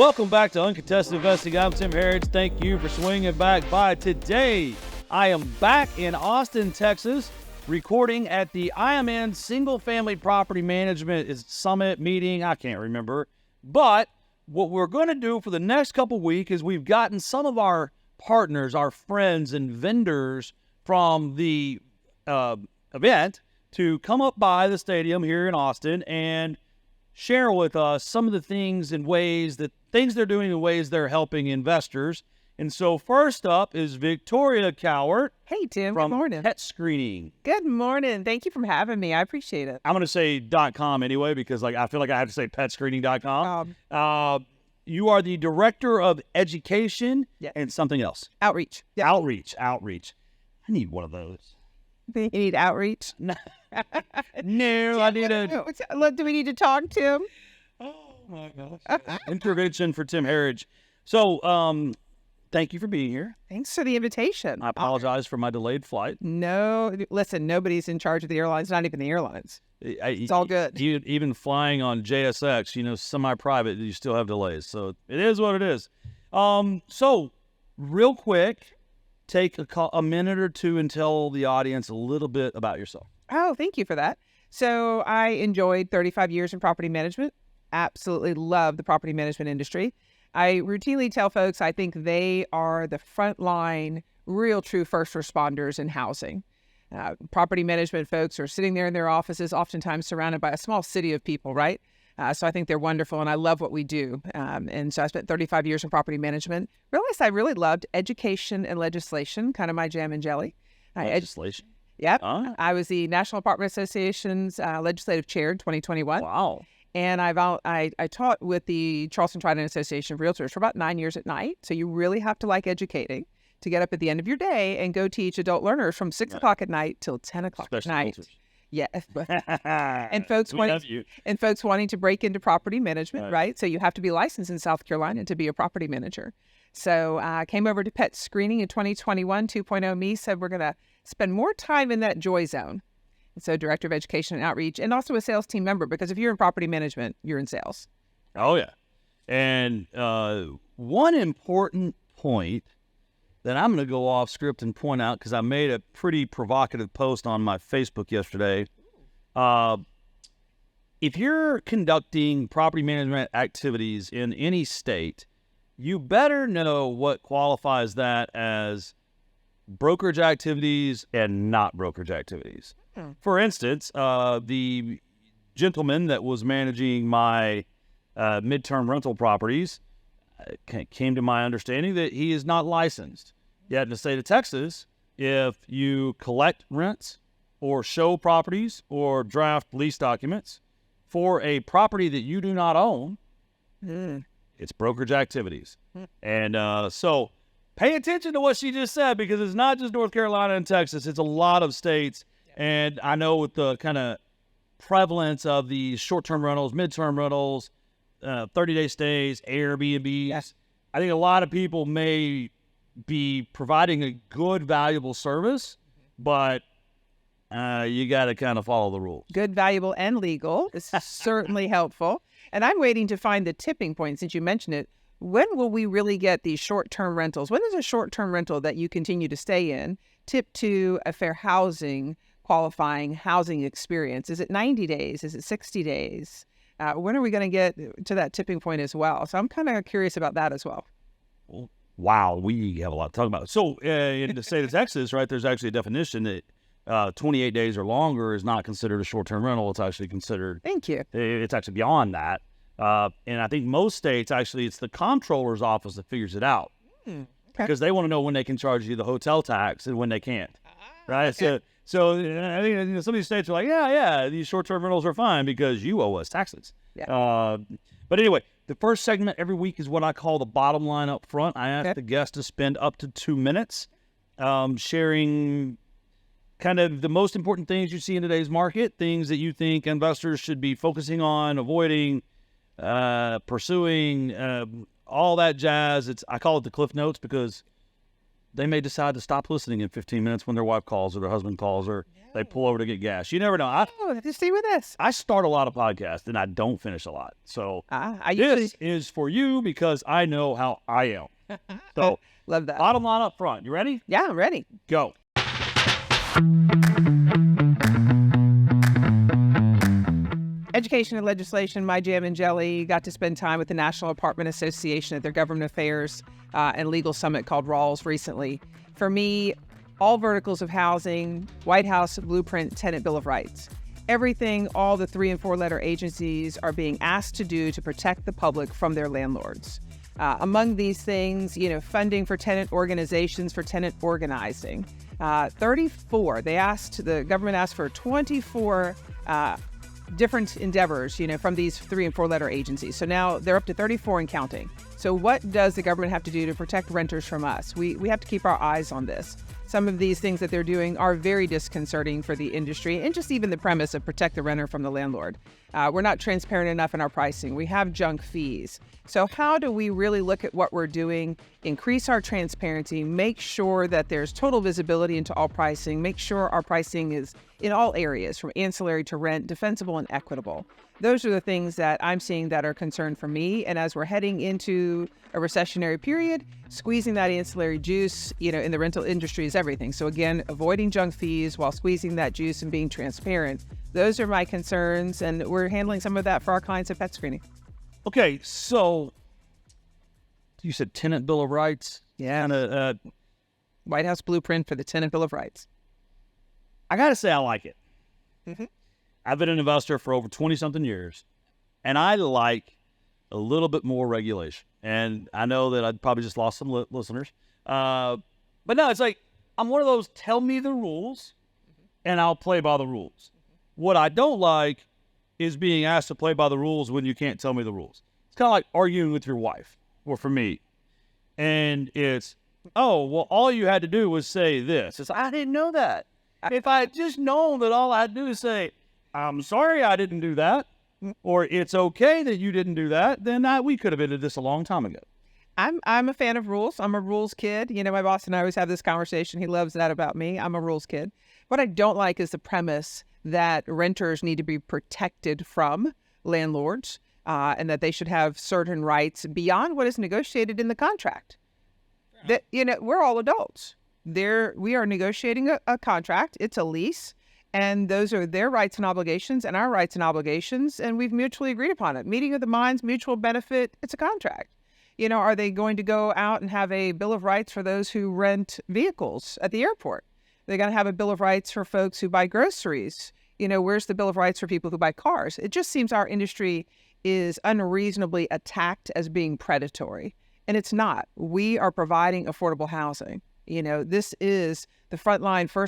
Welcome back to Uncontested Investing. I'm Tim Harrods. Thank you for swinging back by. Today, I am back in Austin, Texas, recording at the IMN Single Family Property Management Summit meeting. I can't remember. But what we're going to do for the next couple weeks is we've gotten some of our partners, our friends and vendors from the event to come up by the stadium here in Austin and share with us some of the things and ways that things they're doing in ways they're helping investors. And so first up is Victoria Cowart. Hey, Tim. From Good morning. PetScreening. Good morning. Thank you for having me. I appreciate it. I'm going to say .com anyway, because I feel like I have to say PetScreening.com. You are the Director of Education and something else. Outreach. Yep. Outreach. I need one of those. You need outreach? No, I need a... Do we need to talk, Tim? Oh, my gosh. Intervention for Tim Harrods. So, thank you for being here. Thanks for the invitation. I apologize for my delayed flight. No, listen, nobody's in charge of the airlines, not even the airlines. It's all good. Even flying on JSX, semi-private, you still have delays. So it is what it is. So real quick, take a minute or two and tell the audience a little bit about yourself. Oh, thank you for that. So I enjoyed 35 years in property management. Absolutely love the property management industry. I routinely tell folks I think they are the frontline, real true first responders in housing. Property management folks are sitting there in their offices, oftentimes surrounded by a small city of people, right? So I think they're wonderful, and I love what we do. And so I spent 35 years in property management. Realized I really loved education and legislation, kind of my jam and jelly. Legislation? Yep. I was the National Apartment Association's legislative chair in 2021. Wow. And I taught with the Charleston Trident Association of Realtors for about 9 years at night. So you really have to like educating to get up at the end of your day and go teach adult learners from 6 o'clock at night till 10 o'clock at night. Yeah. and folks wanting to break into property management, right? So you have to be licensed in South Carolina to be a property manager. So I came over to PetScreening in 2021. 2.0 me said we're going to spend more time in that joy zone. And so Director of Education and Outreach, and also a sales team member, because if you're in property management, you're in sales. Oh, yeah. And one important point that I'm going to go off script and point out, because I made a pretty provocative post on my Facebook yesterday. If you're conducting property management activities in any state, you better know what qualifies that as brokerage activities and not brokerage activities. For instance, the gentleman that was managing my midterm rental properties came to my understanding that he is not licensed. Yet in the state of Texas, if you collect rents or show properties or draft lease documents for a property that you do not own, it's brokerage activities. And so pay attention to what she just said, because it's not just North Carolina and Texas. It's a lot of states. And I know with the kind of prevalence of the short-term rentals, midterm rentals, 30-day stays, Airbnbs, I think a lot of people may be providing a good, valuable service, but you got to kind of follow the rules. Good, valuable, and legal is certainly helpful. And I'm waiting to find the tipping point, since you mentioned it. When will we really get these short-term rentals? When is a short-term rental that you continue to stay in tip to a fair housing qualifying housing experience? Is it 90 days? Is it 60 days? When are we going to get to that tipping point as well? So I'm kind of curious about that as well. Wow, we have a lot to talk about. So in the state of Texas, right, there's actually a definition that 28 days or longer is not considered a short-term rental. It's actually considered... Thank you. It's actually beyond that. And I think most states, actually, it's the comptroller's office that figures it out. Okay. Because they want to know when they can charge you the hotel tax and when they can't. Right? Okay. So I think some of these states are like, yeah, these short-term rentals are fine because you owe us taxes. Yeah. But anyway, the first segment every week is what I call the bottom line up front. I ask the guest to spend up to 2 minutes sharing kind of the most important things you see in today's market, things that you think investors should be focusing on, avoiding, pursuing, all that jazz. I call it the Cliff Notes, because they may decide to stop listening in 15 minutes when their wife calls or their husband calls or they pull over to get gas. You never know. Just see with this. I start a lot of podcasts and I don't finish a lot. So this is for you because I know how I am. So love that. Bottom line up front. You ready? Yeah, I'm ready. Go. Education and legislation, my jam and jelly. Got to spend time with the National Apartment Association at their government affairs and legal summit called Rawls recently. For me, all verticals of housing, White House blueprint, tenant bill of rights. Everything all the 3- and 4-letter agencies are being asked to do to protect the public from their landlords. Among these things, funding for tenant organizations, for tenant organizing. 34, the government asked for 24 different endeavors, from these 3- and 4-letter agencies. So now they're up to 34 and counting. So what does the government have to do to protect renters from us? We have to keep our eyes on this. Some of these things that they're doing are very disconcerting for the industry and just even the premise of protect the renter from the landlord. We're not transparent enough in our pricing. We have junk fees. So how do we really look at what we're doing, increase our transparency, make sure that there's total visibility into all pricing, make sure our pricing is in all areas from ancillary to rent, defensible and equitable? Those are the things that I'm seeing that are concerned for me. And as we're heading into a recessionary period, squeezing that ancillary juice, in the rental industry is everything. So again, avoiding junk fees while squeezing that juice and being transparent. Those are my concerns. And we're handling some of that for our clients at PetScreening. Okay, so you said tenant bill of rights? Yeah. White House blueprint for the tenant bill of rights. I got to say I like it. Mm-hmm. I've been an investor for over 20-something years, and I like a little bit more regulation. And I know that I probably just lost some listeners. But no, it's like I'm one of those tell me the rules, and I'll play by the rules. What I don't like is being asked to play by the rules when you can't tell me the rules. It's kind of like arguing with your wife, or for me. And it's, oh, well, all you had to do was say this. It's, I didn't know that. If I had just known that all I had to do is say, I'm sorry I didn't do that, or it's okay that you didn't do that, then we could have ended this a long time ago. I'm a fan of rules. I'm a rules kid. My boss and I always have this conversation. He loves that about me. I'm a rules kid. What I don't like is the premise that renters need to be protected from landlords and that they should have certain rights beyond what is negotiated in the contract. Yeah. That, we're all adults. We are negotiating a contract. It's a lease. And those are their rights and obligations and our rights and obligations. And we've mutually agreed upon it. Meeting of the minds, mutual benefit. It's a contract. Are they going to go out and have a bill of rights for those who rent vehicles at the airport? They're going to have a bill of rights for folks who buy groceries. Where's the bill of rights for people who buy cars? It just seems our industry is unreasonably attacked as being predatory. And it's not. We are providing affordable housing. This is the first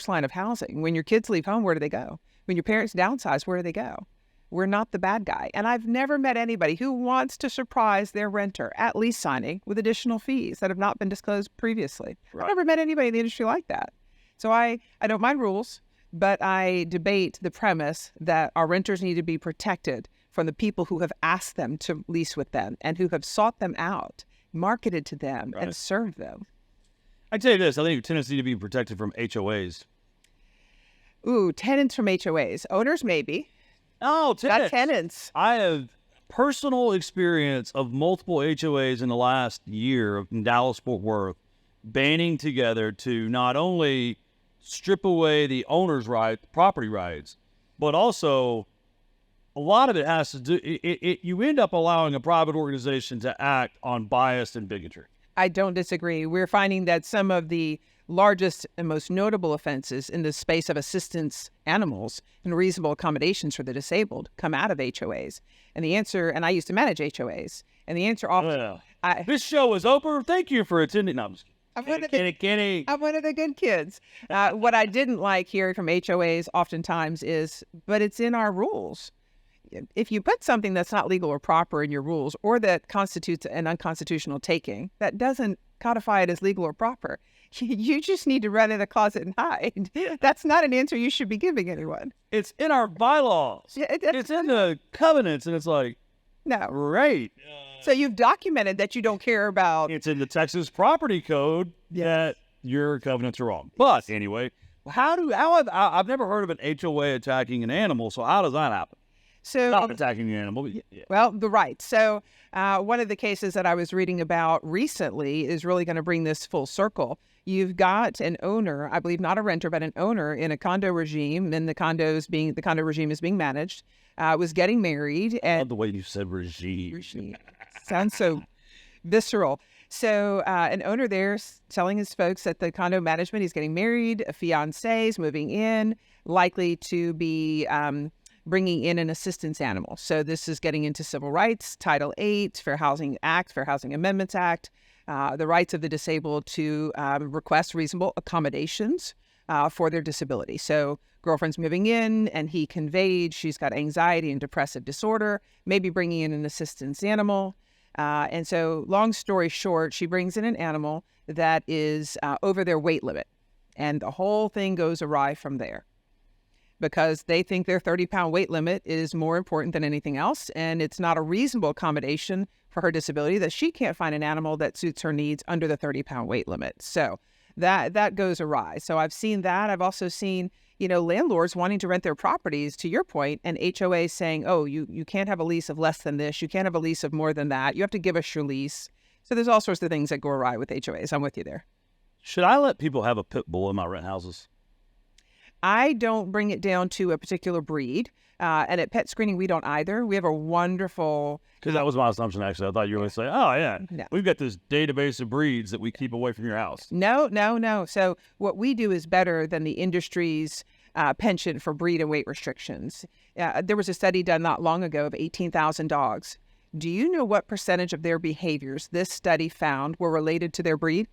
line of housing. When your kids leave home, where do they go? When your parents downsize, where do they go? We're not the bad guy. And I've never met anybody who wants to surprise their renter at lease signing with additional fees that have not been disclosed previously. Right. I've never met anybody in the industry like that. So I don't mind rules, but I debate the premise that our renters need to be protected from the people who have asked them to lease with them and who have sought them out, marketed to them, right, and served them. I tell you this, I think tenants need to be protected from HOAs. Ooh, tenants from HOAs. Owners, maybe. Oh, tenants. Not tenants. I have personal experience of multiple HOAs in the last year in Dallas-Fort Worth banding together to not only strip away the owner's property rights, but also a lot of it has to do, you end up allowing a private organization to act on bias and bigotry. I don't disagree. We're finding that some of the largest and most notable offenses in the space of assistance animals and reasonable accommodations for the disabled come out of HOAs. And the answer, and I used to manage HOAs, and the answer often... this show is over. Thank you for attending. No, I'm one of the good kids. What I didn't like hearing from HOAs oftentimes is, but it's in our rules. If you put something that's not legal or proper in your rules, or that constitutes an unconstitutional taking, that doesn't codify it as legal or proper. You just need to run in a closet and hide. That's not an answer you should be giving anyone. It's in our bylaws. Yeah, it's in the covenants, and it's like, no. Right. So you've documented that you don't care about... It's in the Texas property code that your covenants are wrong. But anyway, I've never heard of an HOA attacking an animal. So how does that happen? So Not attacking the animal. But yeah. Well, the right. So one of the cases that I was reading about recently is really going to bring this full circle. You've got an owner, I believe not a renter, but an owner in a condo regime, and the condo regime is being managed, was getting married. I And love the way you said regime. sounds so visceral. So an owner there telling his folks at the condo management he's getting married, a fiancé is moving in, likely to be bringing in an assistance animal. So this is getting into civil rights, Title VIII, Fair Housing Act, Fair Housing Amendments Act, the rights of the disabled to request reasonable accommodations for their disability. So girlfriend's moving in and he conveyed she's got anxiety and depressive disorder, maybe bringing in an assistance animal. And so long story short, she brings in an animal that is over their weight limit. And the whole thing goes awry from there, because they think their 30-pound weight limit is more important than anything else. And it's not a reasonable accommodation for her disability that she can't find an animal that suits her needs under the 30-pound weight limit. So that goes awry. So I've seen that. I've also seen, landlords wanting to rent their properties, to your point, and HOA saying, oh, you can't have a lease of less than this. You can't have a lease of more than that. You have to give us your lease. So there's all sorts of things that go awry with HOAs. I'm with you there. Should I let people have a pit bull in my rent houses? I don't bring it down to a particular breed. And at PetScreening, we don't either. We have a wonderful... Because that was my assumption, actually. I thought you were going to say, oh, yeah, No. we've got this database of breeds that we keep away from your house. No. So what we do is better than the industry's penchant for breed and weight restrictions. There was a study done not long ago of 18,000 dogs. Do you know what percentage of their behaviors this study found were related to their breed?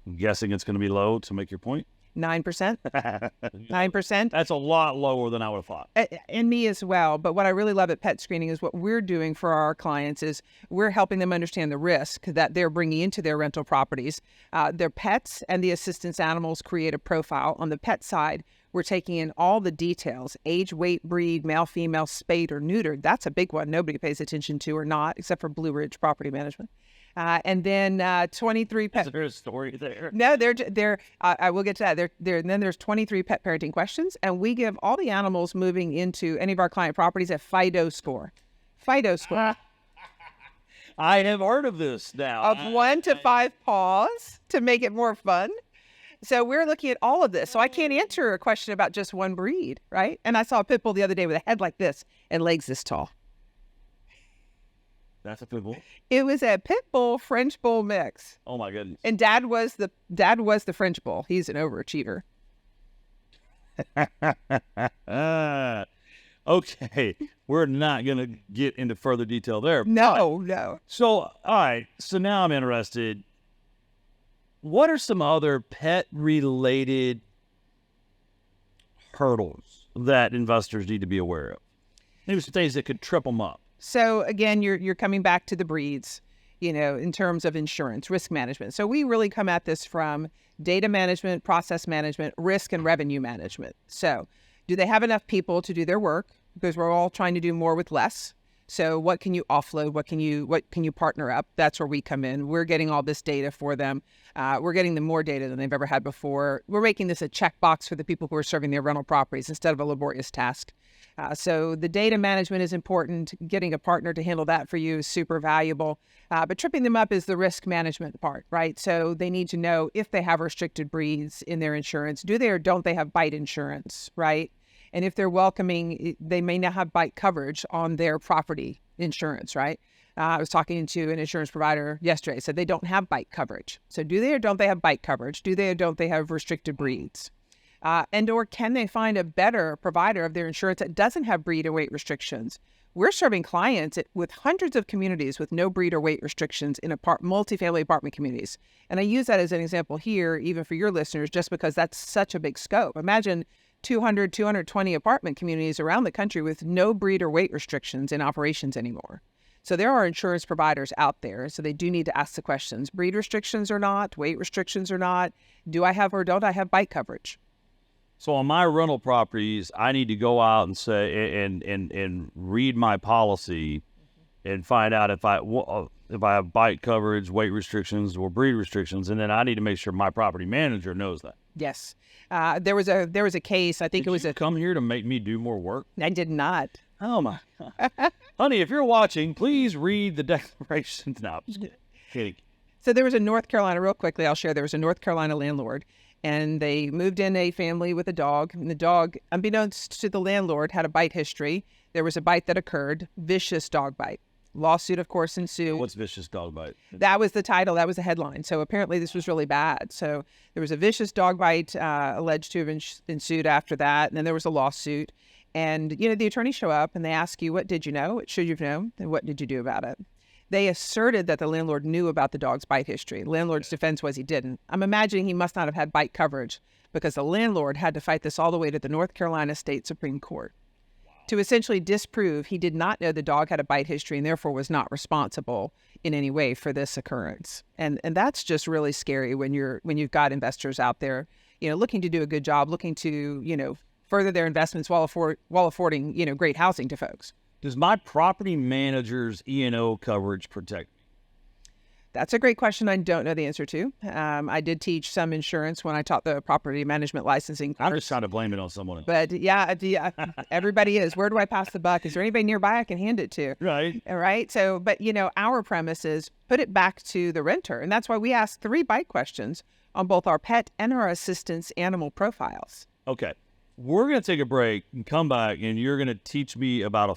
I'm guessing it's going to be low to make your point. 9%? 9%? That's a lot lower than I would have thought. And me as well. But what I really love at PetScreening is what we're doing for our clients is we're helping them understand the risk that they're bringing into their rental properties. Their pets and the assistance animals create a profile. On the pet side, we're taking in all the details: age, weight, breed, male, female, spayed or neutered. That's a big one nobody pays attention to or not, except for Blue Ridge Property Management. And then 23 pet. Is there a story there? No, they're. I will get to that. And then there's 23 pet parenting questions, and we give all the animals moving into any of our client properties a FIDO score. FIDO score. I have heard of this now. Of 1 to 5 paws to make it more fun. So we're looking at all of this. So I can't answer a question about just one breed, right? And I saw a pit bull the other day with a head like this and legs this tall. That's a pit bull? It was a pit bull French bull mix. Oh my goodness. And dad was the French bull. He's an overachiever. Okay, we're not going to get into further detail there. No. So, all right. So now I'm interested. What are some other pet-related hurdles that investors need to be aware of? Maybe some things that could trip them up. So again, you're coming back to the breeds, in terms of insurance, risk management. So we really come at this from data management, process management, risk and revenue management. So do they have enough people to do their work? Because we're all trying to do more with less. So what can you offload? What can you partner up? That's where we come in. We're getting all this data for them. We're getting them more data than they've ever had before. We're making this a checkbox for the people who are serving their rental properties instead of a laborious task. So the data management is important. Getting a partner to handle that for you is super valuable. But tripping them up is the risk management part, right? So they need to know if they have restricted breeds in their insurance. Do they or don't they have bite insurance, right? And if they're welcoming, they may not have bite coverage on their property insurance, right? I was talking to an insurance provider yesterday. Said they don't have bite coverage. So do they or don't they have bite coverage? Do they or don't they have restricted breeds? And or can they find a better provider of their insurance that doesn't have breed or weight restrictions? We're serving clients with hundreds of communities with no breed or weight restrictions in multifamily apartment communities. And I use that as an example here, even for your listeners, just because that's such a big scope. Imagine 200, 220 apartment communities around the country with no breed or weight restrictions in operations anymore. So there are insurance providers out there. So they do need to ask the questions: breed restrictions or not, weight restrictions or not, do I have or don't I have bite coverage? So on my rental properties, I need to go out and say and read my policy and find out if I have bite coverage, weight restrictions, or breed restrictions, and then I need to make sure my property manager knows that. Yes. There was a case. I think Did it was you come here to make me do more work? I did not. Oh my God. Honey, if you're watching, please read the declarations. No, I'm just kidding. So there was a North Carolina, real quickly, I'll share. There was a North Carolina landlord, and they moved in a family with a dog. And the dog, unbeknownst to the landlord, had a bite history. There was a bite that occurred, vicious dog bite. Lawsuit, of course, ensued. What's vicious dog bite? That was the title. That was the headline. So apparently this was really bad. So there was a vicious dog bite alleged to have ensued after that. And then there was a lawsuit. And, the attorneys show up and they ask you, what did you know? What should you have known? And what did you do about it? They asserted that the landlord knew about the dog's bite history. The landlord's defense was he didn't. I'm imagining he must not have had bite coverage because the landlord had to fight this all the way to the North Carolina State Supreme Court to essentially disprove he did not know the dog had a bite history and therefore was not responsible in any way for this occurrence. And that's just really scary when you've got investors out there, looking to do a good job, looking to, further their investments while affording, great housing to folks. Does my property manager's E&O coverage protect me? That's a great question I don't know the answer to. I did teach some insurance when I taught the property management licensing course. I'm just trying to blame it on someone else. But yeah, everybody is. Where do I pass the buck? Is there anybody nearby I can hand it to? Right. All right. So, but our premise is put it back to the renter. And that's why we ask 3 bite questions on both our pet and our assistant's animal profiles. Okay. We're going to take a break and come back, and you're going to teach me about a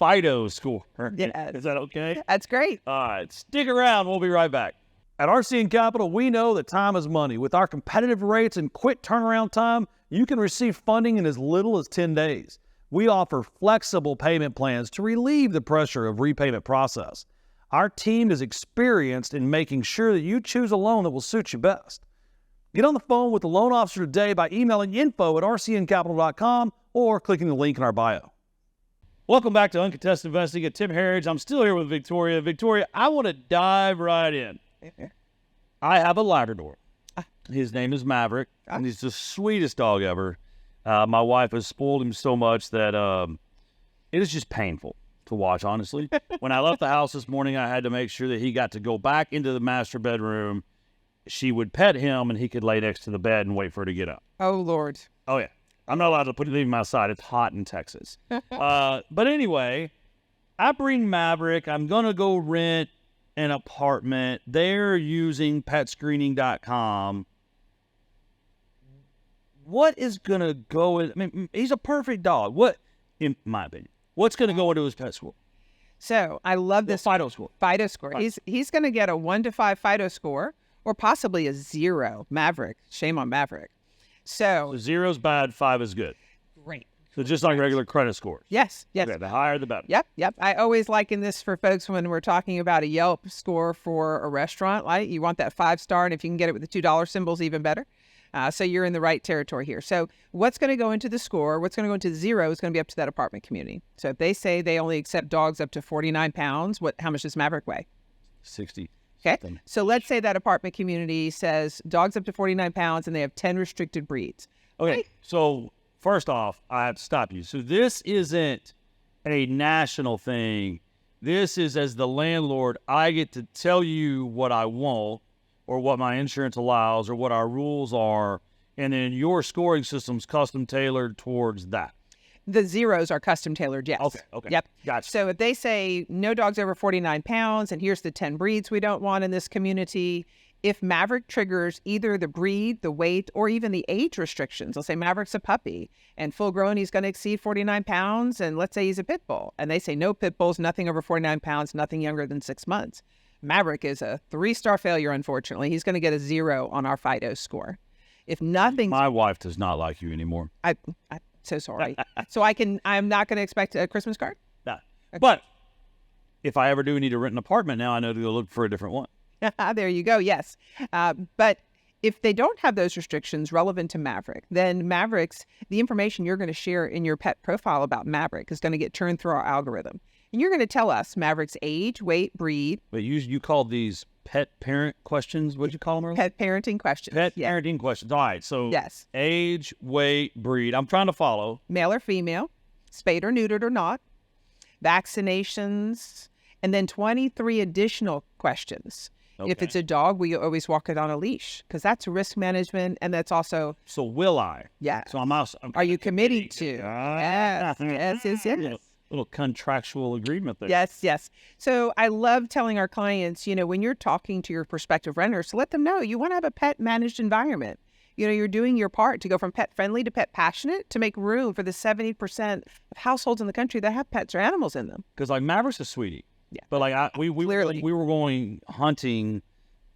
FIDO score. Yes. Is that okay? That's great. All right. Stick around. We'll be right back. At RCN Capital, we know that time is money. With our competitive rates and quick turnaround time, you can receive funding in as little as 10 days. We offer flexible payment plans to relieve the pressure of repayment process. Our team is experienced in making sure that you choose a loan that will suit you best. Get on the phone with the loan officer today by emailing info@rcncapital.com or clicking the link in our bio. Welcome back to Uncontested Investing at Tim Herridge. I'm still here with Victoria. Victoria, I want to dive right in. I have a Labrador. His name is Maverick, and he's the sweetest dog ever. My wife has spoiled him so much that it is just painful to watch, honestly. When I left the house this morning, I had to make sure that he got to go back into the master bedroom. She would pet him, and he could lay next to the bed and wait for her to get up. Oh, Lord. Oh, yeah. I'm not allowed to leave him outside. It's hot in Texas. But anyway, I bring Maverick. I'm going to go rent an apartment. They're using PetScreening.com. What is going to go in? I mean, he's a perfect dog. What, in my opinion, what's going to go into his pet score? So I love this FIDO score. FIDO score. He's going to get a 1 to 5 FIDO score or possibly a 0 Maverick. Shame on Maverick. So 0's bad, 5 is good. Great. So just like regular credit scores. Yes. Okay, the higher the better. Yep. I always liken this for folks when we're talking about a Yelp score for a restaurant. Like you want that 5-star, and if you can get it with the $2 symbols, even better. So you're in the right territory here. So what's going to go into the score, what's going to go into 0 is going to be up to that apartment community. So if they say they only accept dogs up to 49 pounds, how much does Maverick weigh? 60. Okay. Something. So let's say that apartment community says dogs up to 49 pounds and they have 10 restricted breeds. Okay. Right? So first off, I have to stop you. So this isn't a national thing. This is, as the landlord, I get to tell you what I want or what my insurance allows or what our rules are, and then your scoring system's custom tailored towards that. The 0s are custom tailored, yes. Okay. Yep. Gotcha. So if they say no dogs over 49 pounds, and here's the 10 breeds we don't want in this community, if Maverick triggers either the breed, the weight, or even the age restrictions, they'll say Maverick's a puppy, and full grown, he's going to exceed 49 pounds, and let's say he's a pit bull. And they say no pit bulls, nothing over 49 pounds, nothing younger than 6 months. Maverick is a 3-star failure, unfortunately. He's going to get a 0 on our FIDO score. If nothing, My wife does not like you anymore. I'm so sorry. So I'm not going to expect a Christmas card? No. Okay. But if I ever do need to rent an apartment now, I know to go look for a different one. There you go. Yes. But if they don't have those restrictions relevant to Maverick, then the information you're going to share in your pet profile about Maverick is going to get turned through our algorithm. And you're going to tell us Maverick's age, weight, breed. But you called these pet parent questions. What'd you call them earlier? Pet parenting questions. Pet parenting questions. All right. So yes. Age, weight, breed. I'm trying to follow. Male or female, spayed or neutered or not. vaccinations, and then 23 additional questions. Okay. If it's a dog, we always walk it on a leash because that's risk management, and that's also So will I? yeah. So I'm also. Are you committing to? Yes. Yes. Little contractual agreement there. Yes. So I love telling our clients, when you're talking to your prospective renters, let them know you want to have a pet managed environment. You're doing your part to go from pet friendly to pet passionate to make room for the 70% of households in the country that have pets or animals in them. Because like Maverick's a sweetie. Yeah. But like we were going hunting,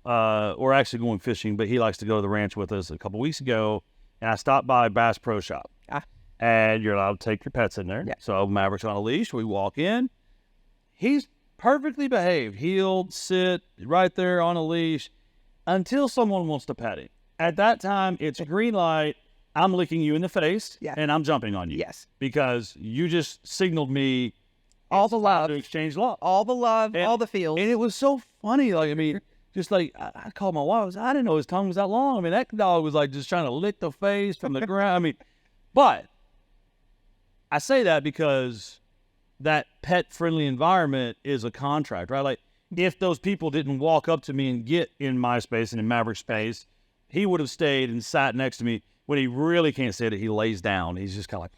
or actually going fishing, but he likes to go to the ranch with us a couple weeks ago, and I stopped by Bass Pro Shop. And you're allowed to take your pets in there. Yeah. So Maverick's on a leash. We walk in. He's perfectly behaved. He'll sit right there on a leash until someone wants to pet him. At that time, it's a green light. I'm licking you in the face, and I'm jumping on you. Yes. Because you just signaled me all the love. To exchange love. All the love, all the feels. And it was so funny. Like, I mean, just like, I called my wife. I didn't know his tongue was that long. I mean, that dog was like just trying to lick the face from the ground. I mean, but I say that because that pet-friendly environment is a contract, right? Like, if those people didn't walk up to me and get in my space and in Maverick's space, he would have stayed and sat next to me. When he really can't sit it, he lays down. He's just kind of like,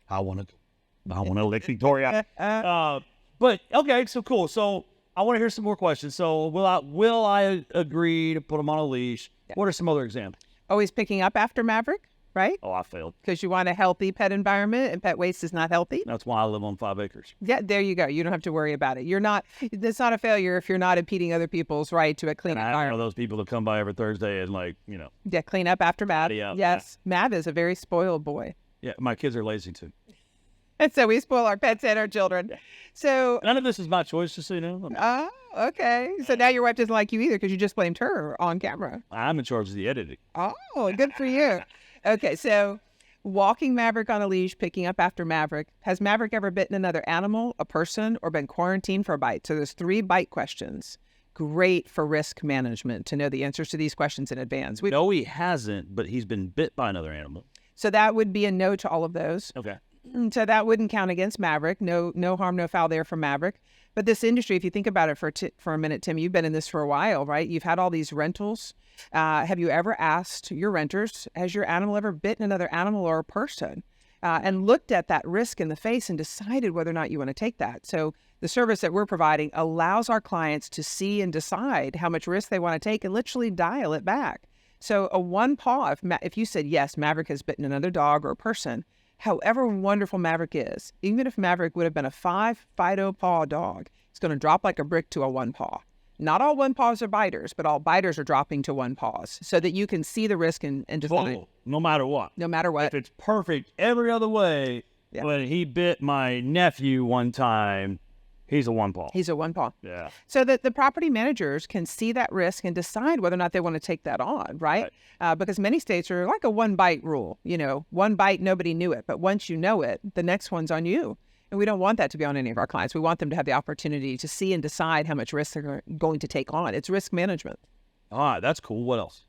I want to lick Victoria. But okay, so cool. So I want to hear some more questions. So will I agree to put him on a leash? Yeah. What are some other examples? Always picking up after Maverick, right? Oh, I failed. Because you want a healthy pet environment, and pet waste is not healthy. That's why I live on 5 acres. Yeah, there you go. You don't have to worry about it. It's not a failure if you're not impeding other people's right to a clean environment. I know those people that come by every Thursday and Yeah, clean up after Mav. Yes. Yeah. Mav is a very spoiled boy. Yeah, my kids are lazy too. And so we spoil our pets and our children. So none of this is my choice, just so you know. Oh, okay. So now your wife doesn't like you either because you just blamed her on camera. I'm in charge of the editing. Oh, good for you. Okay, so walking Maverick on a leash, picking up after Maverick. Has Maverick ever bitten another animal, a person, or been quarantined for a bite? So there's 3 bite questions. Great for risk management to know the answers to these questions in advance. No, he hasn't, but he's been bit by another animal. So that would be a no to all of those. Okay. So that wouldn't count against Maverick. No harm, no foul there for Maverick. But this industry, if you think about it for a minute, Tim, you've been in this for a while, right? You've had all these rentals. Have you ever asked your renters, has your animal ever bitten another animal or a person? And looked at that risk in the face and decided whether or not you want to take that. So the service that we're providing allows our clients to see and decide how much risk they want to take and literally dial it back. So a one paw, if you said, yes, Maverick has bitten another dog or a person, however wonderful Maverick is, even if Maverick would have been a 5 FIDO paw dog, it's going to drop like a brick to a 1 paw. Not all 1 paws are biters, but all biters are dropping to 1 paws so that you can see the risk and decide. No matter what. No matter what. If it's perfect every other way, when he bit my nephew one time, he's a 1 paw. He's a 1 paw. Yeah. So that the property managers can see that risk and decide whether or not they want to take that on, right? Because many states are like a 1 bite rule. 1 bite, nobody knew it. But once you know it, the next one's on you. And we don't want that to be on any of our clients. We want them to have the opportunity to see and decide how much risk they're going to take on. It's risk management. All right, that's cool. What else?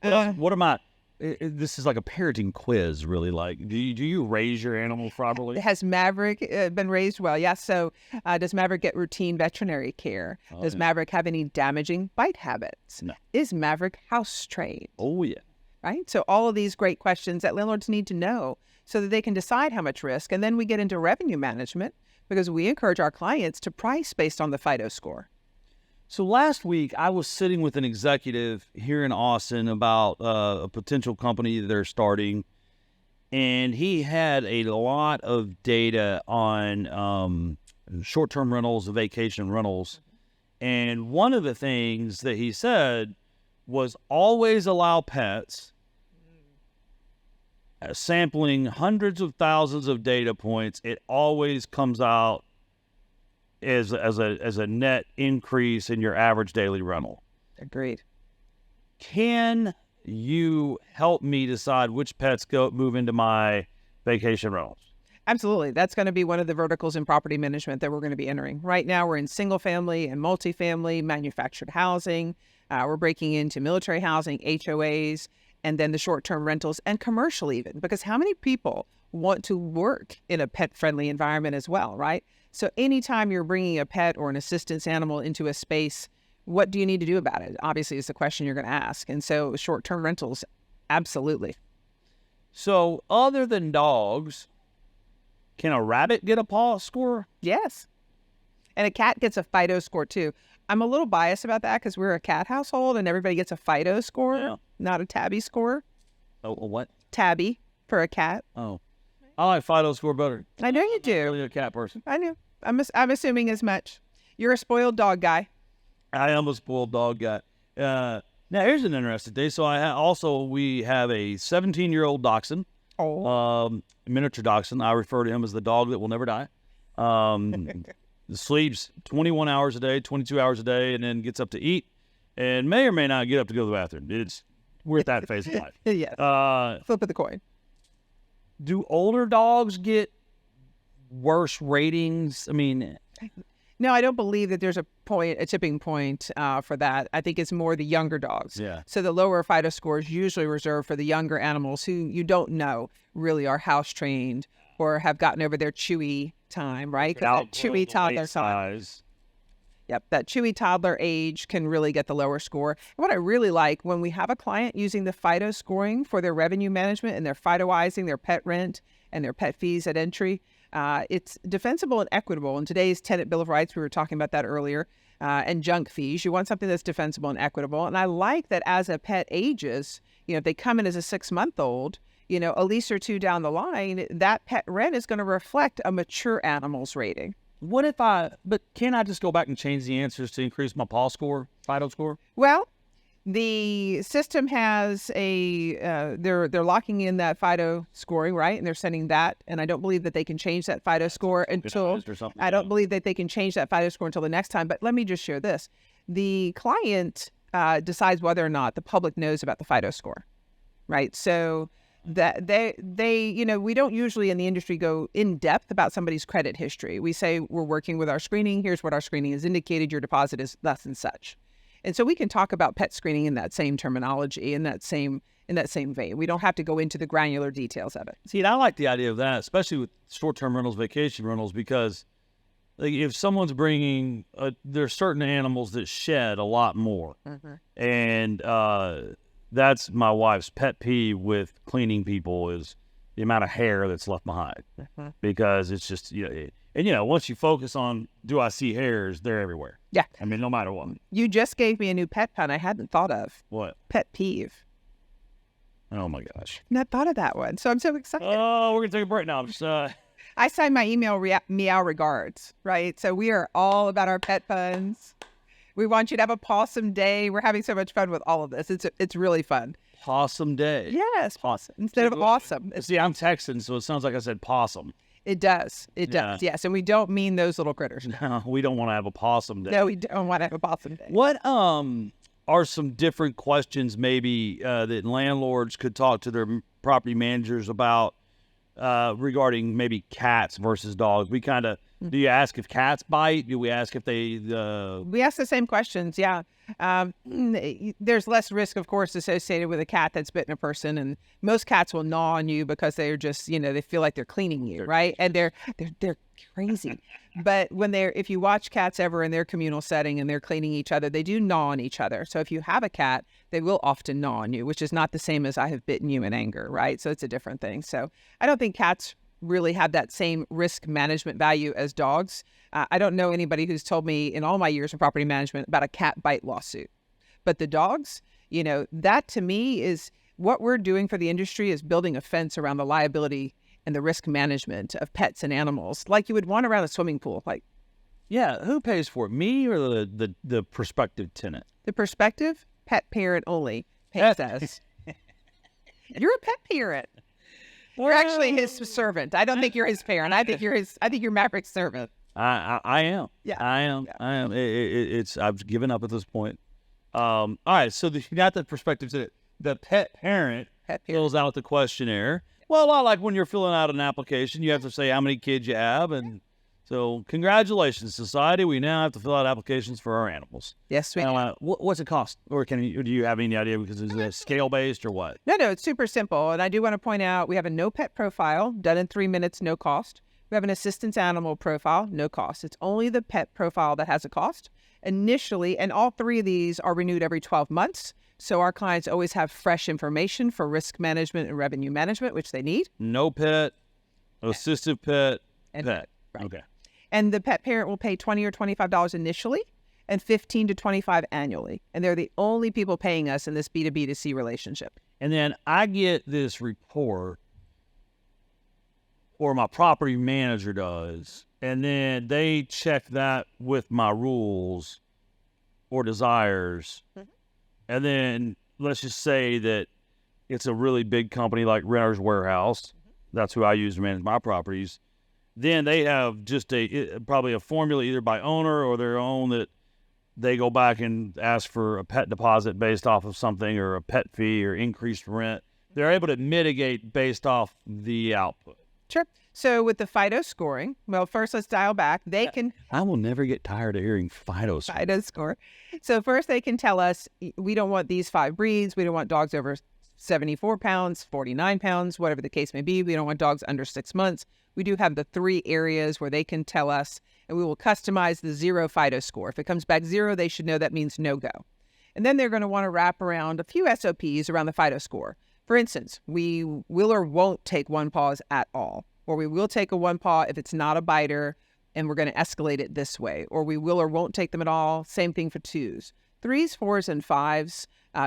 What am I? This is like a parenting quiz, really. Like, do you raise your animal properly? Has Maverick been raised well? Yes. So does Maverick get routine veterinary care? Does Maverick have any damaging bite habits? No. Is Maverick house trained? Oh, yeah. Right? So all of these great questions that landlords need to know so that they can decide how much risk. And then we get into revenue management because we encourage our clients to price based on the FIDO score. So last week, I was sitting with an executive here in Austin about a potential company that they're starting, and he had a lot of data on short-term rentals, vacation rentals. And one of the things that he said was always allow pets, sampling hundreds of thousands of data points. It always comes out as a net increase in your average daily rental. Agreed. Can you help me decide which pets move into my vacation rentals? Absolutely. That's going to be one of the verticals in property management that we're going to be entering. Right now, we're in single family and multifamily, manufactured housing. We're breaking into military housing, HOAs. and then the short-term rentals and commercial even, because how many people want to work in a pet-friendly environment as well, right? So anytime you're bringing a pet or an assistance animal into a space, what do you need to do about it? Obviously, it's the question you're going to ask. And so short-term rentals, absolutely. So other than dogs, can a rabbit get a paw score? Yes. And a cat gets a FIDO score too. I'm a little biased about that because we're a cat household and everybody gets a FIDO score, not a tabby score. Oh, what? Tabby for a cat. Oh, I like FIDO score better. I know you I'm do. not really a cat person. I knew. I'm assuming as much. You're a spoiled dog guy. I am a spoiled dog guy. Now, here's an interesting thing. So we have a 17-year-old dachshund, miniature dachshund. I refer to him as the dog that will never die. Sleeps 21 hours a day, 22 hours a day, and then gets up to eat, and may or may not get up to go to the bathroom. We're at that phase of life. Yes. Flip of the coin. Do older dogs get worse ratings? I mean, no, I don't believe that there's a tipping point for that. I think it's more the younger dogs. Yeah. So the lower FIDO score is usually reserved for the younger animals who you don't know really are house trained or have gotten over their chewy time, right? Because that chewy toddler size. Yep, that chewy toddler age can really get the lower score. And what I really like when we have a client using the FIDO scoring for their revenue management and they're FIDOizing their pet rent and their pet fees at entry, it's defensible and equitable. In today's tenant bill of rights, we were talking about that earlier, and junk fees. You want something that's defensible and equitable. And I like that as a pet ages, if they come in as a 6-month-old, a lease or two down the line, that pet rent is going to reflect a mature animal's rating. But can I just go back and change the answers to increase my paw score, FIDO score? Well, the system has they're locking in that FIDO scoring, right? And they're sending that. And I don't believe that they can change that FIDO score until the next time. But let me just share this. The client decides whether or not the public knows about the FIDO score, right? So that we don't usually in the industry go in depth about somebody's credit history. We say we're working with our screening. Here's what our screening has indicated. Your deposit is thus and such. And so we can talk about pet screening in that same terminology, in that same vein. We don't have to go into the granular details of it. See, and I like the idea of that, especially with short-term rentals, vacation rentals, because if someone's bringing, there's certain animals that shed a lot more. Mm-hmm. And that's my wife's pet peeve with cleaning people is the amount of hair that's left behind. Mm-hmm. Because it's just, once you focus on, do I see hairs, they're everywhere. Yeah. I mean, no matter what. You just gave me a new pet pun I hadn't thought of. What? Pet peeve. Oh, my gosh. Not thought of that one. So I'm so excited. Oh, we're going to take a break now. I signed my email meow regards, right? So we are all about our pet puns. We want you to have a possum day. We're having so much fun with all of this. It's really fun. Possum day. Yes, possum instead of awesome. See, I'm Texan, so it sounds like I said possum. It does. It does. Yes, and we don't mean those little critters. No, we don't want to have a possum day. No, we don't want to have a possum day. What are some different questions maybe that landlords could talk to their property managers about regarding maybe cats versus dogs? We kind of, do you ask if cats bite? Do we ask if they... We ask the same questions, yeah. There's less risk, of course, associated with a cat that's bitten a person, and most cats will gnaw on you because they're just, they feel like they're cleaning you, right? And they're crazy. But if you watch cats ever in their communal setting and they're cleaning each other, they do gnaw on each other. So if you have a cat, they will often gnaw on you, which is not the same as I have bitten you in anger, right? So it's a different thing. So I don't think cats really have that same risk management value as dogs. I don't know anybody who's told me in all my years of property management about a cat bite lawsuit. But the dogs, that to me is what we're doing for the industry is building a fence around the liability and the risk management of pets and animals like you would want around a swimming pool. Yeah, who pays for it, me or the prospective tenant? The prospective pet parent only pays us. You're a pet parent. You're actually his servant. I don't think you're his parent. I think you're Maverick's servant. I am. Yeah, I am. Yeah. I am. I've given up at this point. All right. So not the perspective to the pet parent fills out the questionnaire. Well, a lot like when you're filling out an application, you have to say how many kids you have and So congratulations, society. We now have to fill out applications for our animals. Yes, we do. What's it cost? Or do you have any idea? Because is it scale-based or what? No, it's super simple. And I do want to point out we have a no pet profile done in 3 minutes, no cost. We have an assistance animal profile, no cost. It's only the pet profile that has a cost initially. And all 3 of these are renewed every 12 months. So our clients always have fresh information for risk management and revenue management, which they need. No pet, assistive pet, And pet. right. Okay. And the pet parent will pay $20 or $25 initially and $15 to $25 annually. And they're the only people paying us in this B2B2C relationship. And then I get this report, or my property manager does, and then they check that with my rules or desires. Mhm. And then let's just say that it's a really big company like Renter's Warehouse. That's who I use to manage my properties. Then they have just probably a formula either by owner or their own that they go back and ask for a pet deposit based off of something, or a pet fee or increased rent. They're able to mitigate based off the output. Sure. So with the FIDO scoring, well, first let's dial back. They can I will never get tired of hearing FIDO. FIDO score. So first they can tell us, we don't want these 5 breeds. We don't want dogs over 74 pounds, 49 pounds, whatever the case may be. We don't want dogs under 6 months. We do have the 3 areas where they can tell us, and we will customize the 0 FIDO score. If it comes back 0, they should know that means no go. And then they're going to want to wrap around a few SOPs around the FIDO score. For instance, we will or won't take 1 paws at all, or we will take a 1 paw if it's not a biter, and we're going to escalate it this way, or we will or won't take them at all. Same thing for 2s. 3s, 4s, and 5s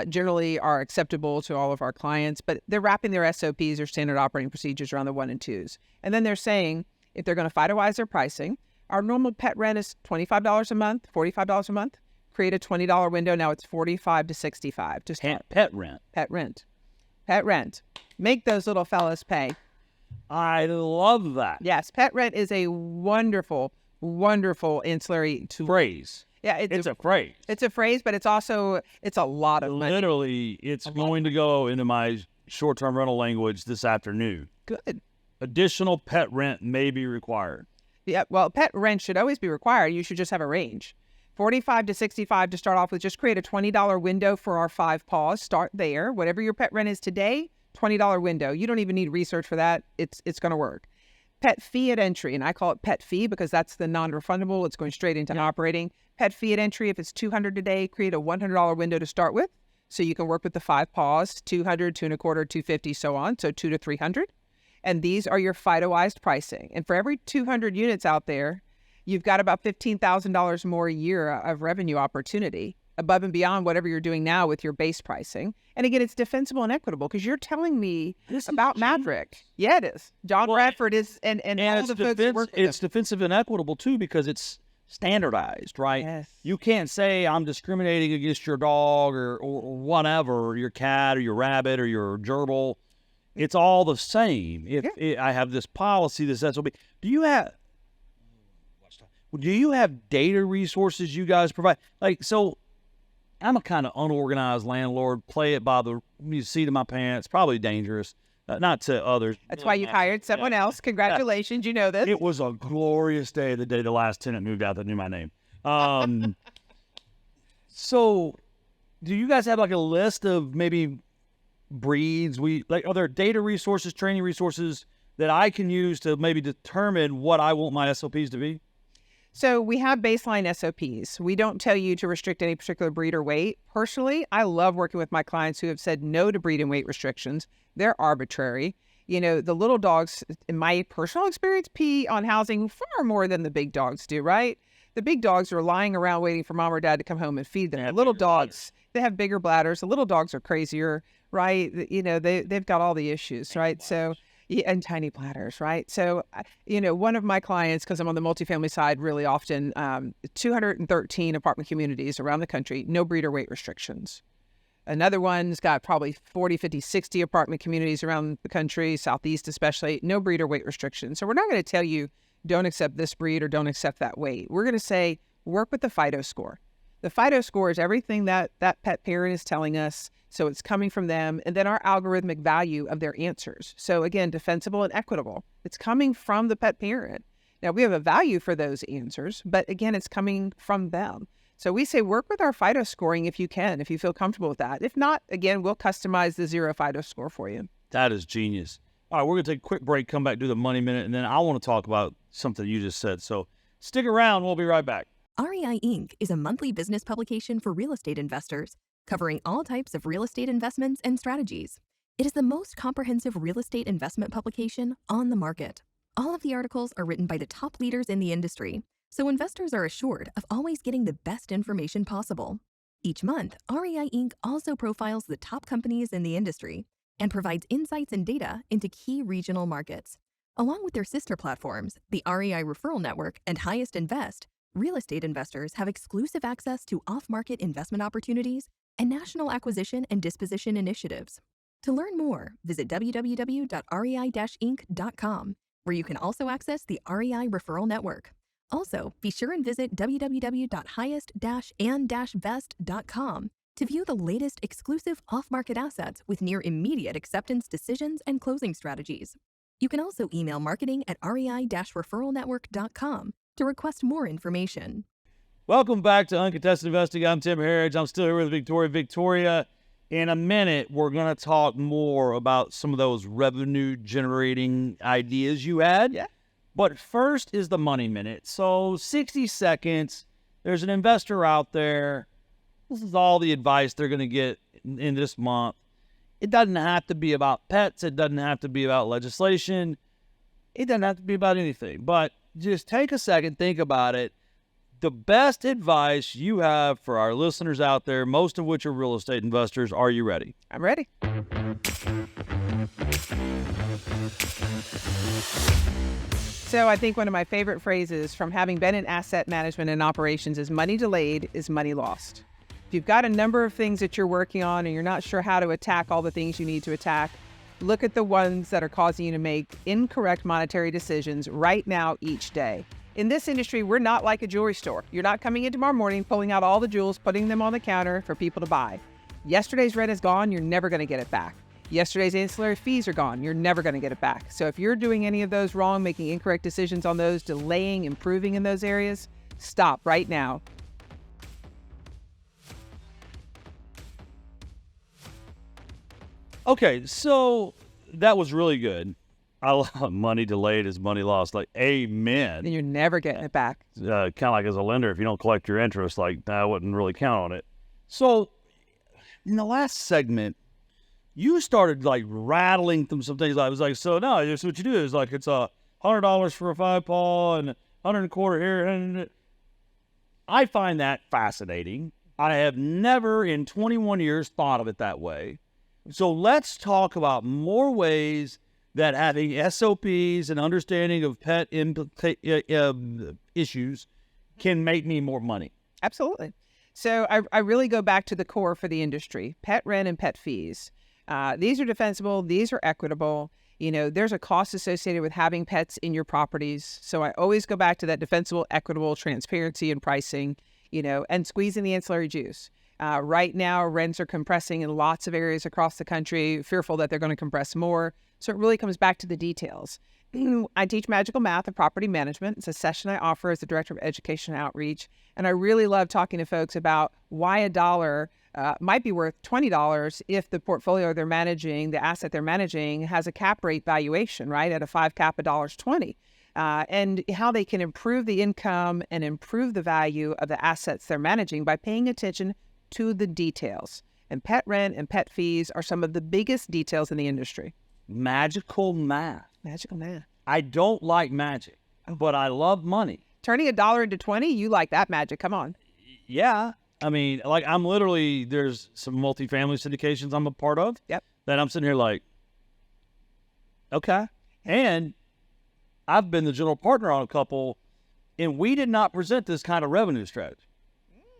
generally are acceptable to all of our clients, but they're wrapping their SOPs or standard operating procedures around the 1 and 2s. And then they're saying if they're going to FIDOize their pricing, our normal pet rent is $25 a month, $45 a month. Create a $20 window. Now it's $45 to $65 to start. Pet rent. Pet rent. Pet rent. Make those little fellas pay. I love that. Yes, pet rent is a wonderful, wonderful ancillary to Phrase. Yeah, It's a phrase. It's a phrase, but it's also a lot of money. Literally, it's going to go into my short-term rental language this afternoon. Good. Additional pet rent may be required. Yeah, well, pet rent should always be required. You should just have a range. 45 to 65 to start off with. Just create a $20 window for our 5 paws. Start there. Whatever your pet rent is today, $20 window. You don't even need research for that. It's going to work. Pet fee at entry, and I call it pet fee because that's the non-refundable. It's going straight into operating. Pet fee at entry, if it's $200 a day, create a $100 window to start with, so you can work with the 5 paws, $200, $225, $250, so on, so $200 to $300. And these are your FIDOized pricing. And for every 200 units out there, you've got about $15,000 more a year of revenue opportunity above and beyond whatever you're doing now with your base pricing. And again, it's defensible and equitable because you're telling me about Maverick. Yeah, it is. John Bradford is, and all the folks who work with it's defensive and equitable, too, because it's standardized, right? Yes. You can't say I'm discriminating against your dog or whatever, or your cat or your rabbit or your gerbil. It's all the same. If I have this policy, this SOP. Do you have data resources you guys provide? Like, so I'm a kind of unorganized landlord, play it by the seat of my pants, probably dangerous, not to others. That's why you hired someone else. Congratulations, you know this. It was a glorious day the day the last tenant moved out that knew my name. So do you guys have like a list of maybe breeds? Are there data resources, training resources that I can use to maybe determine what I want my SOPs to be? So we have baseline SOPs. We don't tell you to restrict any particular breed or weight. Personally, I love working with my clients who have said no to breed and weight restrictions. They're arbitrary. You know, the little dogs, in my personal experience, pee on housing far more than the big dogs do, right? The big dogs are lying around waiting for mom or dad to come home and feed them. The little dogs, they have bigger bladders. The little dogs are crazier, right? You know, they've got all the issues, right? So, yeah, and tiny platters, right? So, you know, one of my clients, because I'm on the multifamily side really often, 213 apartment communities around the country, no breeder weight restrictions. Another one's got probably 40, 50, 60 apartment communities around the country, Southeast especially, no breeder weight restrictions. So we're not going to tell you don't accept this breed or don't accept that weight. We're going to say work with the FIDO score. The FIDO score is everything that pet parent is telling us. So it's coming from them, and then our algorithmic value of their answers. So again, defensible and equitable. It's coming from the pet parent. Now, we have a value for those answers, but again, it's coming from them. So we say work with our FIDO scoring if you can, if you feel comfortable with that. If not, again, we'll customize the 0 FIDO score for you. That is genius. All right, we're going to take a quick break, come back, do the Money Minute, and then I want to talk about something you just said. So stick around. We'll be right back. REI Inc. is a monthly business publication for real estate investors, covering all types of real estate investments and strategies. It is the most comprehensive real estate investment publication on the market. All of the articles are written by the top leaders in the industry, so investors are assured of always getting the best information possible. Each month, REI Inc. also profiles the top companies in the industry and provides insights and data into key regional markets. Along with their sister platforms, the REI Referral Network and Highest Invest, real estate investors have exclusive access to off-market investment opportunities and national acquisition and disposition initiatives. To learn more, visit www.rei-inc.com, where you can also access the REI Referral Network. Also, be sure and visit www.highest-and-vest.com to view the latest exclusive off-market assets with near immediate acceptance decisions and closing strategies. You can also email marketing@rei-referralnetwork.com to request more information. Welcome back to Uncontested Investing. I'm Tim Harridge. I'm still here with Victoria. Victoria, in a minute, we're going to talk more about some of those revenue-generating ideas you had. Yeah. But first is the Money Minute. So 60 seconds. There's an investor out there. This is all the advice they're going to get in this month. It doesn't have to be about pets. It doesn't have to be about legislation. It doesn't have to be about anything. But just take a second, think about it. The best advice you have for our listeners out there, most of which are real estate investors, are you ready? I'm ready. So I think one of my favorite phrases from having been in asset management and operations is money delayed is money lost. If you've got a number of things that you're working on and you're not sure how to attack all the things you need to attack, look at the ones that are causing you to make incorrect monetary decisions right now each day. In this industry, we're not like a jewelry store. You're not coming in tomorrow morning, pulling out all the jewels, putting them on the counter for people to buy. Yesterday's rent is gone. You're never going to get it back. Yesterday's ancillary fees are gone. You're never going to get it back. So if you're doing any of those wrong, making incorrect decisions on those, delaying, improving in those areas, stop right now. Okay, so that was really good. I love money delayed is money lost. Like, amen. And you're never getting it back. Kind of like as a lender, if you don't collect your interest, like, I wouldn't really count on it. So in the last segment, you started like rattling through some things. I was like, so no, just what you do is like, it's $100 for a 5-paw and 125 here. And I find that fascinating. I have never in 21 years thought of it that way. So let's talk about more ways that having SOPs and understanding of pet issues can make me more money. Absolutely. So I really go back to the core for the industry, pet rent and pet fees. These are defensible. These are equitable. You know, there's a cost associated with having pets in your properties. So I always go back to that defensible, equitable, transparency and pricing, you know, and squeezing the ancillary juice. Right now, rents are compressing in lots of areas across the country, fearful that they're going to compress more. So it really comes back to the details. I teach magical math and property management. It's a session I offer as the Director of Education and Outreach. And I really love talking to folks about why a dollar might be worth $20 if the portfolio they're managing, the asset they're managing, has a cap rate valuation, right? At a 5 cap, $1.20. And how they can improve the income and improve the value of the assets they're managing by paying attention to the details. And pet rent and pet fees are some of the biggest details in the industry. Magical math. Magical math. I don't like magic, but I love money. Turning $1 into 20, you like that magic. Come on. Yeah. I mean, like, there's some multifamily syndications I'm a part of. Yep. That I'm sitting here like, okay. And I've been the general partner on a couple, and we did not present this kind of revenue strategy.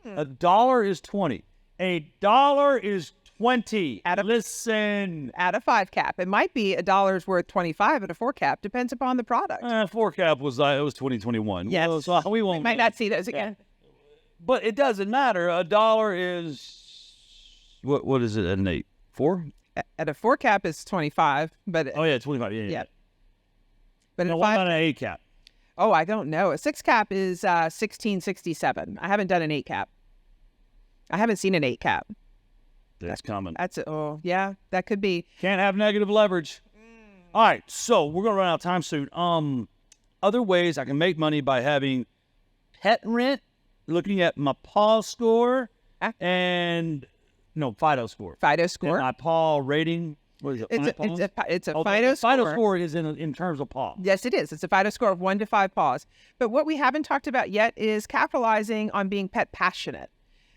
$1 is 20. $1 is 20. Listen. At a 5 cap. It might be $1 worth 25 at a 4 cap. Depends upon the product. 4 cap was, it was 2021. Yes. Well, so we won't. We might not see those again. But it doesn't matter. $1 is, what is it, an 8? 4? At a 4 cap, it's 25. But oh, yeah, 25. Yeah. But Now, at what 5, about an 8 cap? Oh, I don't know. A 6 cap is 1667. I haven't done an 8 cap. I haven't seen an 8 cap. That's coming. Oh, yeah, that could be. Can't have negative leverage. All right, so we're going to run out of time soon. Other ways I can make money by having pet rent, looking at my PAW score, and FIDO score. FIDO score. And my PAW rating. What is it? It's a FIDO score. FIDO score is in terms of PAW. Yes, it is. It's a FIDO score of 1 to 5 paws. But what we haven't talked about yet is capitalizing on being pet passionate.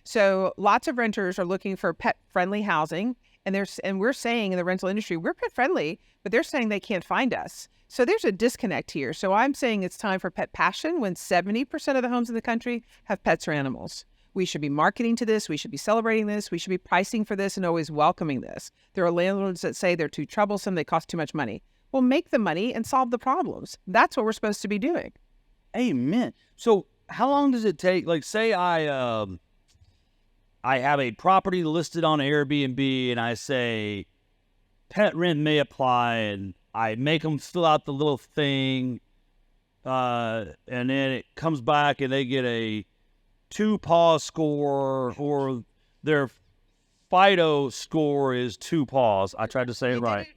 So lots of renters are looking for pet-friendly housing, and we're saying in the rental industry, we're pet-friendly, but they're saying they can't find us. So there's a disconnect here. So I'm saying it's time for pet passion when 70% of the homes in the country have pets or animals. We should be marketing to this. We should be celebrating this. We should be pricing for this and always welcoming this. There are landlords that say they're too troublesome. They cost too much money. Well, make the money and solve the problems. That's what we're supposed to be doing. Amen. So how long does it take? Like, say I have a property listed on Airbnb and I say pet rent may apply, and I make them fill out the little thing, and then it comes back and they get a 2 PAW score, or their FIDO score is 2 PAWs. I tried to say it right.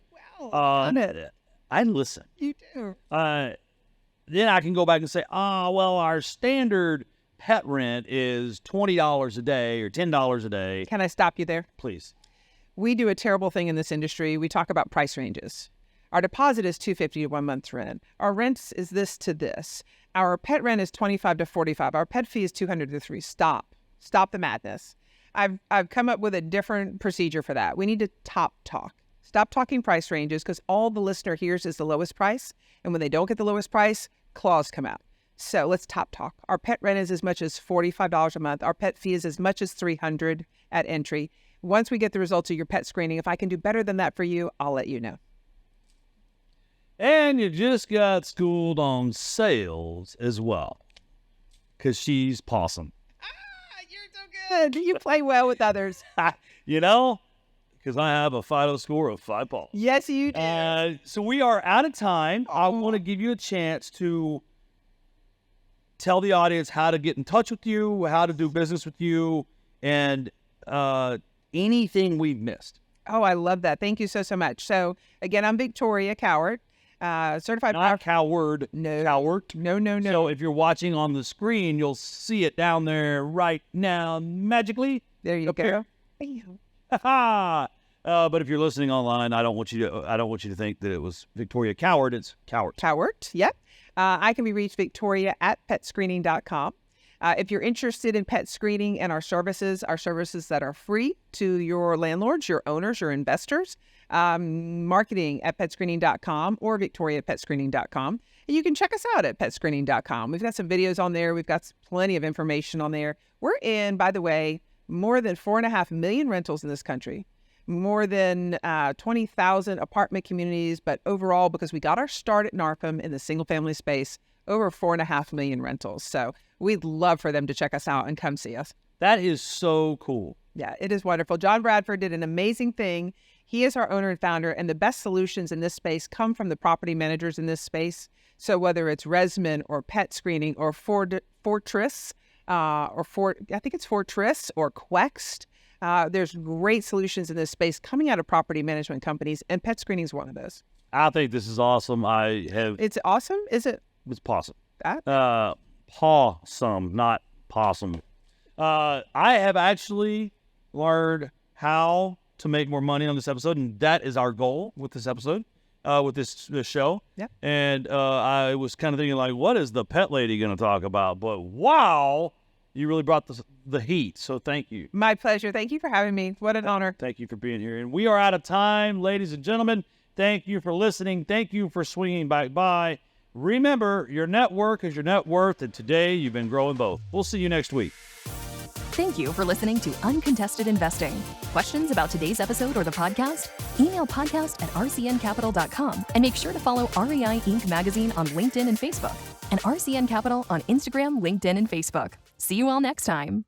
I listen. You do. Then I can go back and say, well, our standard pet rent is $20 a day or $10 a day. Can I stop you there? Please. We do a terrible thing in this industry. We talk about price ranges. Our deposit is $250 to 1 month's rent. Our rent is this to this. Our pet rent is $25 to $45. Our pet fee is $200 to $300. Stop the madness. I've come up with a different procedure for that. We need to top talk. Stop talking price ranges, because all the listener hears is the lowest price. And when they don't get the lowest price, claws come out. So let's top talk. Our pet rent is as much as $45 a month. Our pet fee is as much as $300 at entry. Once we get the results of your pet screening, if I can do better than that for you, I'll let you know. And you just got schooled on sales as well, because she's possum. You're so good. You play well with others. Because I have a FIDO score of 5 paws. Yes, you do. So we are out of time. I want to give you a chance to tell the audience how to get in touch with you, how to do business with you, and anything we've missed. Oh, I love that. Thank you so much. So again, I'm Victoria Cowart, certified. Not Coward. No. Cowart. No. So if you're watching on the screen, you'll see it down there right now magically. There you go. But if you're listening online, I don't want you to think that it was Victoria Cowart. It's Cowart. Cowart. Yep. I can be reached Victoria at PetScreening.com. If you're interested in pet screening and our services that are free to your landlords, your owners, your investors, marketing at PetScreening.com or Victoria at PetScreening.com. And you can check us out at PetScreening.com. We've got some videos on there. We've got plenty of information on there. We're in, by the way, more than 4.5 million rentals in this country. More than 20,000 apartment communities, but overall, because we got our start at NARPM in the single-family space, over 4.5 million rentals. So we'd love for them to check us out and come see us. That is so cool. Yeah, it is wonderful. John Bradford did an amazing thing. He is our owner and founder, and the best solutions in this space come from the property managers in this space. So whether it's Resman or PetScreening or Fortress, I think it's Fortress or Quext, there's great solutions in this space coming out of property management companies, and pet screening is one of those. I think this is awesome. It's awesome? Is it? It's possum. Pawsome, not possum. I have actually learned how to make more money on this episode, and that is our goal with this episode, with this show. Yeah. And I was kind of thinking, like, what is the pet lady going to talk about? But wow, you really brought the heat, so thank you. My pleasure. Thank you for having me. What an honor. Thank you for being here. And we are out of time, ladies and gentlemen. Thank you for listening. Thank you for swinging back by. Remember, your network is your net worth, and today you've been growing both. We'll see you next week. Thank you for listening to Uncontested Investing. Questions about today's episode or the podcast? Email podcast@rcncapital.com and make sure to follow REI Inc. magazine on LinkedIn and Facebook, and RCN Capital on Instagram, LinkedIn, and Facebook. See you all next time.